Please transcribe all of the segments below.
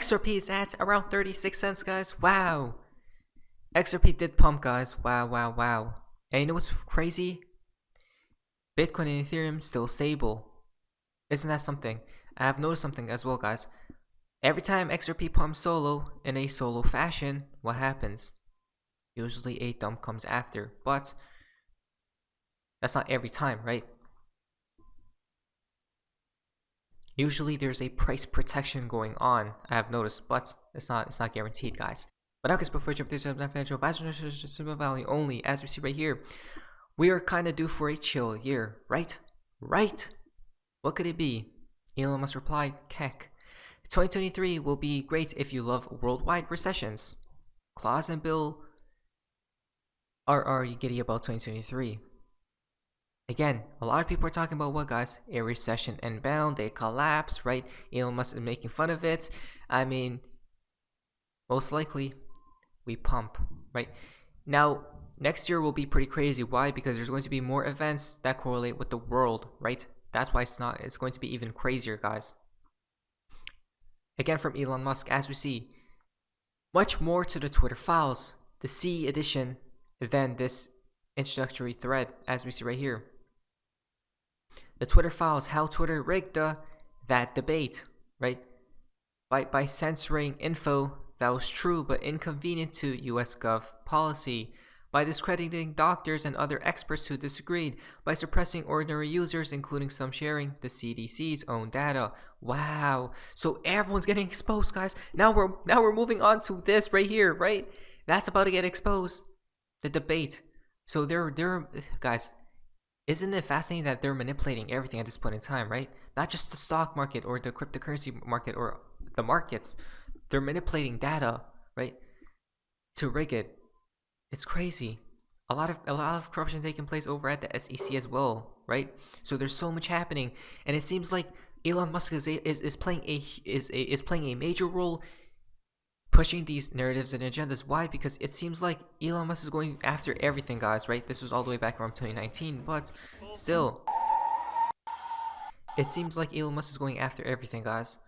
XRP is at around 36 cents, guys. Wow. XRP did pump, guys. Wow, wow, wow. And you know what's crazy? Bitcoin and Ethereum still stable. Isn't that something? I have noticed something as well, guys. Every time XRP pumps solo in a solo fashion, what happens? Usually a dump comes after, but that's not every time, right? Usually there's a price protection going on, I have noticed, but it's not guaranteed, guys. But now, guys, before I jump into financial advisor value only, as we see right here, we are kind of due for a chill year, right? Right? What could it be? Elon Musk replied, "Keck. 2023 will be great if you love worldwide recessions." Claus and Bill are giddy about 2023. Again, a lot of people are talking about what, guys? A recession inbound, a collapse, right? Elon Musk is making fun of it. I mean, most likely, we pump, right? Now, next year will be pretty crazy. Why? Because there's going to be more events that correlate with the world, right? That's why it's going to be even crazier, guys. Again, from Elon Musk, as we see, much more to the Twitter files, the C edition, than this introductory thread, as we see right here. The Twitter files, how Twitter rigged that debate, right? By censoring info that was true but inconvenient to US Gov policy, by discrediting doctors and other experts who disagreed, by suppressing ordinary users, including some sharing the CDC's own data. Wow. So everyone's getting exposed, guys. Now we're moving on to this right here, right? That's about to get exposed. The debate. So they're guys, isn't it fascinating that they're manipulating everything at this point in time, right? Not just the stock market or the cryptocurrency market or the markets. They're manipulating data, right? To rig it. It's crazy. A lot of corruption taking place over at the SEC as well, right? So there's so much happening, and it seems like Elon Musk is playing a major role pushing these narratives and agendas. Why? Because it seems like Elon Musk is going after everything, guys, right? This was all the way back around 2019, but still, it seems like Elon Musk is going after everything, guys.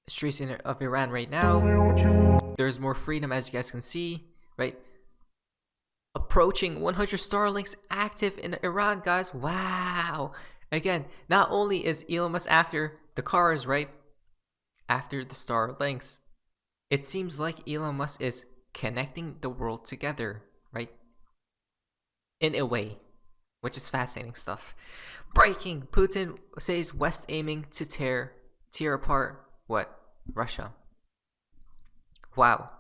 Streets of Iran right now, there's more freedom, as you guys can see, right? Approaching 100 Starlinks active in Iran, guys. Wow. Again, not only is Elon Musk after the cars, right? After the Starlinks, it seems like Elon Musk is connecting the world together, right? In a way, which is fascinating stuff. Breaking: Putin says West aiming to tear apart what? Russia. Wow.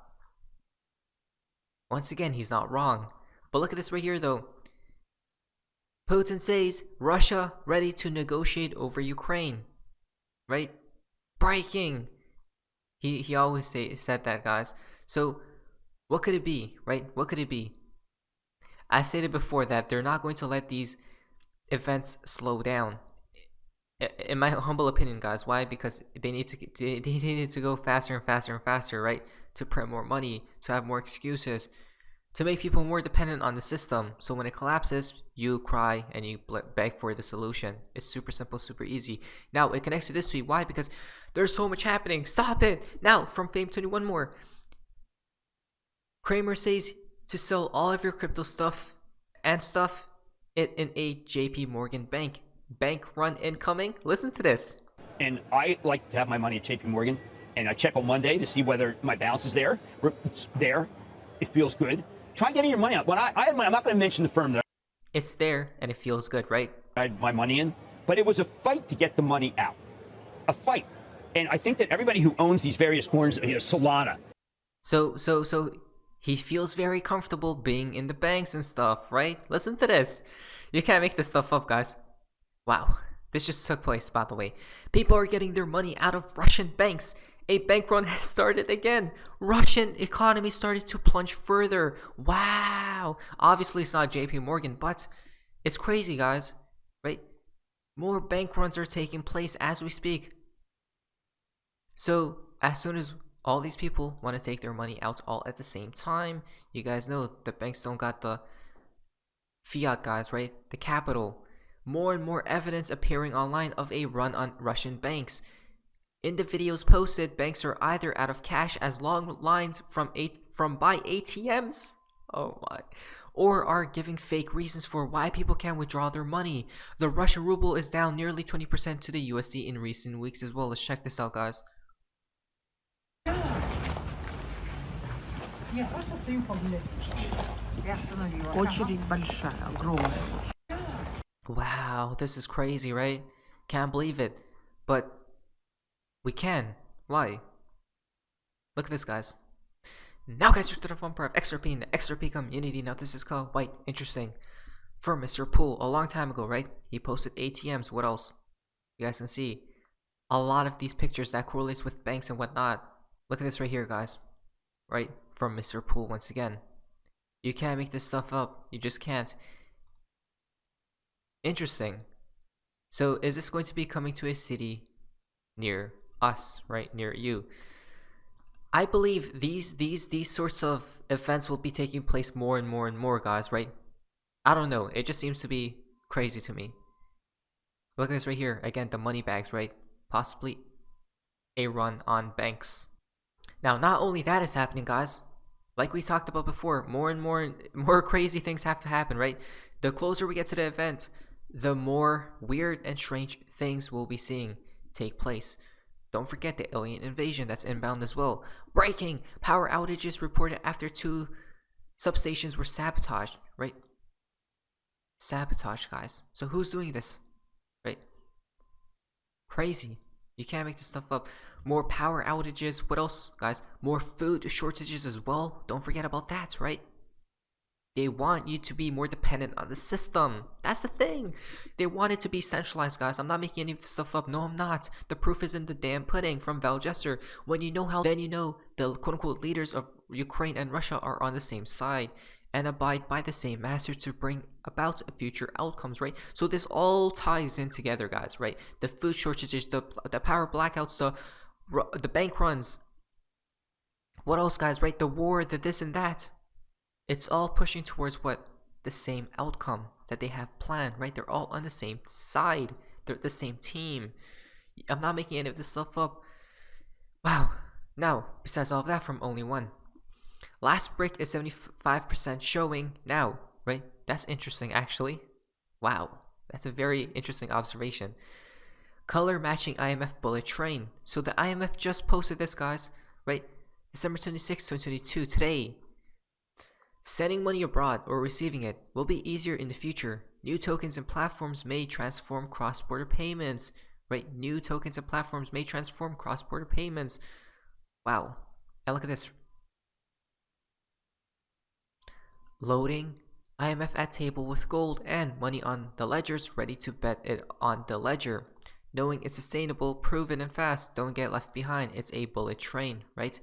Once again, he's not wrong. But look at this right here, though. Putin says Russia ready to negotiate over Ukraine, right? Breaking. He always said that, guys. So what could it be, right? What could it be? I stated before that they're not going to let these events slow down. In my humble opinion, guys. Why? Because they need to go faster and faster and faster, right? To print more money, to have more excuses, to make people more dependent on the system. So when it collapses, you cry and you beg for the solution. It's super simple, super easy. Now it connects to this tweet. Why? Because there's so much happening. Stop it. Now from Fame21 more. Kramer says to sell all of your crypto stuff and stuff in a JP Morgan bank. Bank run incoming. Listen to this. And I like to have my money at JP Morgan, and I check on Monday to see whether my balance is there. It's there. It feels good. Try getting your money out. When I had money, I'm not going to mention the firm that it's there and it feels good, right? I had my money in, but it was a fight to get the money out. A fight. And I think that everybody who owns these various coins, Solana. So he feels very comfortable being in the banks and stuff, right? Listen to this. You can't make this stuff up, guys. Wow. This just took place, by the way. People are getting their money out of Russian banks. A bank run has started again. Russian economy started to plunge further. Wow. Obviously, it's not JP Morgan, but it's crazy, guys. Right? More bank runs are taking place as we speak. So, as soon as all these people want to take their money out all at the same time, you guys know the banks don't got the fiat, guys, right? The capital. More and more evidence appearing online of a run on Russian banks. In the videos posted, banks are either out of cash as long lines from by ATMs, oh my, or are giving fake reasons for why people can't withdraw their money. The Russian ruble is down nearly 20% to the USD in recent weeks as well. Let's check this out, guys. Очередь большая, огромная. Wow, this is crazy, right? Can't believe it. But we can. Why? Look at this, guys. Now, guys, you're to the fun part of XRP in the XRP community. Now, this is called White. Interesting. For Mr. Pool, a long time ago, right? He posted ATMs. What else? You guys can see a lot of these pictures that correlates with banks and whatnot. Look at this right here, guys. Right? From Mr. Pool once again. You can't make this stuff up. You just can't. Interesting. So, is this going to be coming to a city near us, right? Near you? I believe these sorts of events will be taking place more and more, guys, right? I don't know. It just seems to be crazy to me. Look at this right here. Again, the money bags, right? Possibly a run on banks. Now, not only that is happening, guys. Like we talked about before, more and more crazy things have to happen, right? The closer we get to the event, the more weird and strange things we'll be seeing take place. Don't forget the alien invasion that's inbound as well. Breaking! Power outages reported after 2 substations were sabotaged, right? Sabotage, guys. So who's doing this, right? Crazy. You can't make this stuff up. More power outages. What else, guys? More food shortages as well. Don't forget about that, right? They want you to be more dependent on the system. That's the thing. They want it to be centralized, guys. I'm not making any of this stuff up. No, I'm not. The proof is in the damn pudding from Val Jesser. When you know how, then you know the quote-unquote leaders of Ukraine and Russia are on the same side and abide by the same master to bring about future outcomes, right? So this all ties in together, guys, right? The food shortages, the power blackouts, the bank runs. What else, guys, right? The war, the this and that. It's all pushing towards what? The same outcome that they have planned, right? They're all on the same side. They're the same team. I'm not making any of this stuff up. Wow. Now, besides all of that, from only one. Last brick is 75% showing now, right? That's interesting, actually. Wow. That's a very interesting observation. Color matching IMF bullet train. So the IMF just posted this, guys, right? December 26, 2022, today. Sending money abroad or receiving it will be easier in the future. New tokens and platforms may transform cross-border payments. Right? New tokens and platforms may transform cross-border payments. Wow. And look at this. Loading. IMF at table with gold and money on the ledgers, ready to bet it on the ledger. Knowing it's sustainable, proven and fast. Don't get left behind. It's a bullet train, right?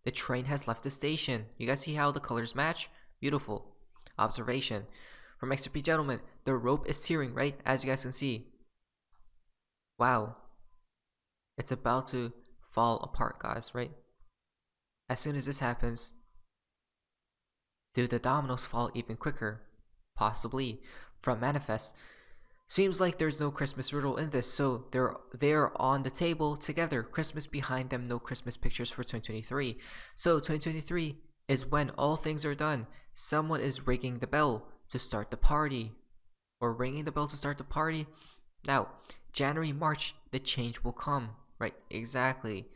The train has left the station. You guys see how the colors match? Beautiful observation from XRP gentlemen. The rope is tearing, right? As you guys can see. Wow. It's about to fall apart, guys, right? As soon as this happens, do the dominoes fall even quicker? Possibly. From Manifest. Seems like there's no Christmas riddle in this, so they're on the table together. Christmas behind them, no Christmas pictures for 2023. So 2023 is when all things are done. Someone is ringing the bell to start the party. Or ringing the bell to start the party. Now, January, March, the change will come. Right? Exactly.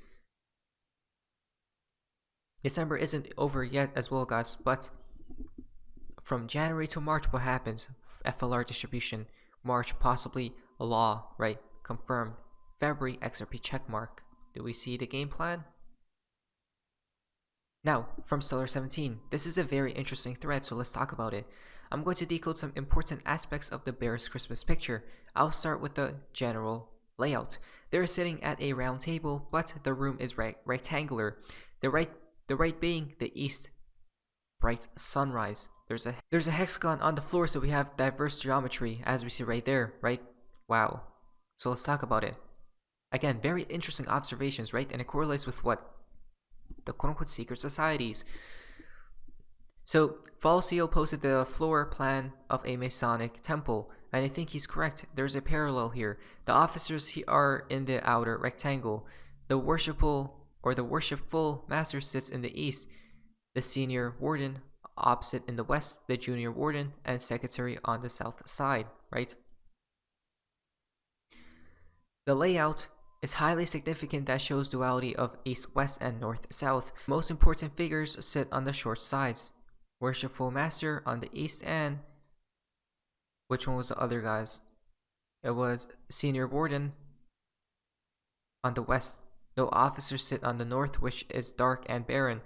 December isn't over yet as well, guys. But from January to March, what happens? FLR distribution. March, possibly a law. Right? Confirmed. February, XRP checkmark. Do we see the game plan? Now, from Stellar 17, this is a very interesting thread, so let's talk about it. I'm going to decode some important aspects of the Bears Christmas picture. I'll start with the general layout. They're sitting at a round table, but the room is rectangular. The right being the east, bright sunrise. There's a hexagon on the floor, so we have diverse geometry, as we see right there, right? Wow. So let's talk about it. Again, very interesting observations, right? And it correlates with what? The quote-unquote secret societies. So, Falsio posted the floor plan of a Masonic temple, and I think he's correct. There's a parallel here. The officers are in the outer rectangle. The worshipful master sits in the east, the senior warden opposite in the west, the junior warden and secretary on the south side, right? The layout is highly significant that shows duality of east-west and north-south. Most important figures sit on the short sides. Worshipful master on the east and which one was the other guys? It was senior warden on the west. No officers sit on the north, which is dark and barren.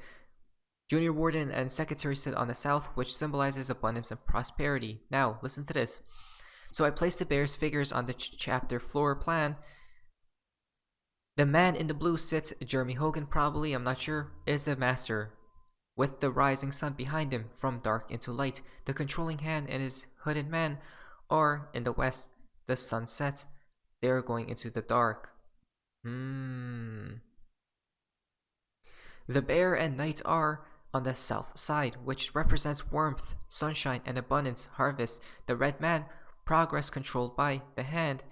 Junior warden and secretary sit on the south, which symbolizes abundance and prosperity. Now, listen to this. So I placed the bear's figures on the chapter floor plan. The man in the blue sits, Jeremy Hogan probably, I'm not sure, is the master, with the rising sun behind him from dark into light. The controlling hand and his hooded man are in the west. The sun sets. They are going into the dark. The bear and knight are on the south side, which represents warmth, sunshine, and abundance, harvest. The red man, progress controlled by the hand,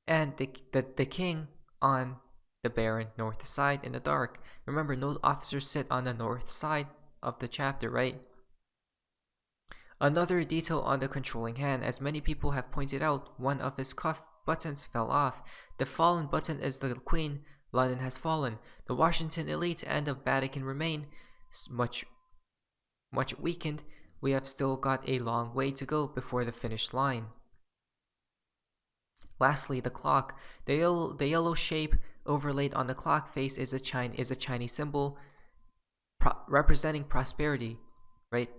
and the king on the barren north side in the dark. Remember, no officers sit on the north side of the chapter, right? Another detail on the controlling hand, as many people have pointed out, one of his cuff buttons fell off. The fallen button is the Queen. London has fallen. The Washington elite and the Vatican remain much weakened. We have still got a long way to go before the finish line. Lastly, the clock. The yellow shape overlaid on the clock face is a Chinese symbol representing prosperity, right?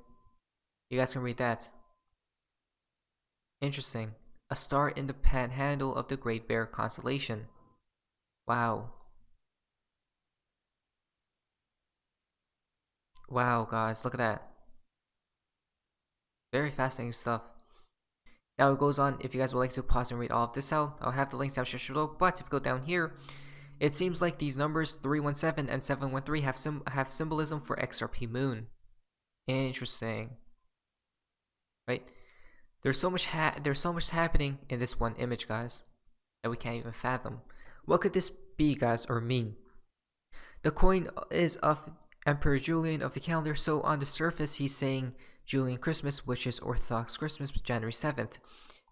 You guys can read that. Interesting. A star in the panhandle of the Great Bear constellation. Wow. Wow, guys, look at that. Very fascinating stuff. Now it goes on. If you guys would like to pause and read all of this out, I'll have the links down below. But if you go down here, it seems like these numbers 317 and 713 have symbolism for XRP Moon. Interesting, right? There's so much happening in this one image, guys, that we can't even fathom. What could this be, guys, or mean? The coin is of Emperor Julian of the calendar, so on the surface he's saying Julian Christmas, which is Orthodox Christmas, January 7th.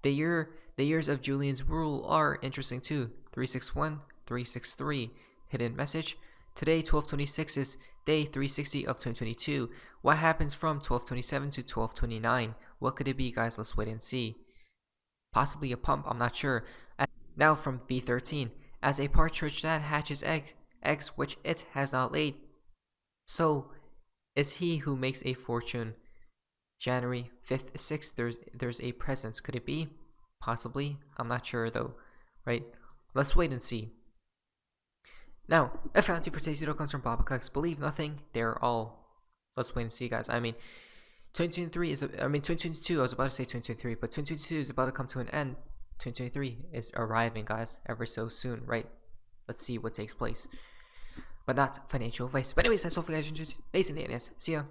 The years of Julian's rule are interesting too. 361, 363. Hidden message. Today, 1226 is day 360 of 2022. What happens from 1227 to 1229? What could it be, guys? Let's wait and see. Possibly a pump, I'm not sure. Now from V13. As a partridge that hatches eggs which it has not laid, so is he who makes a fortune. January 5th, 6th, there's a presence. Could it be? Possibly. I'm not sure though, right? Let's wait and see. Now, a fountain for Tasty comes from Baba Cooks. Believe nothing, they're all. Let's wait and see, guys. I mean, 2022, I was about to say 2023, but 2022 is about to come to an end. 2023 is arriving, guys, ever so soon, right? Let's see what takes place. But not financial advice. But anyways, that's all for you guys. See ya.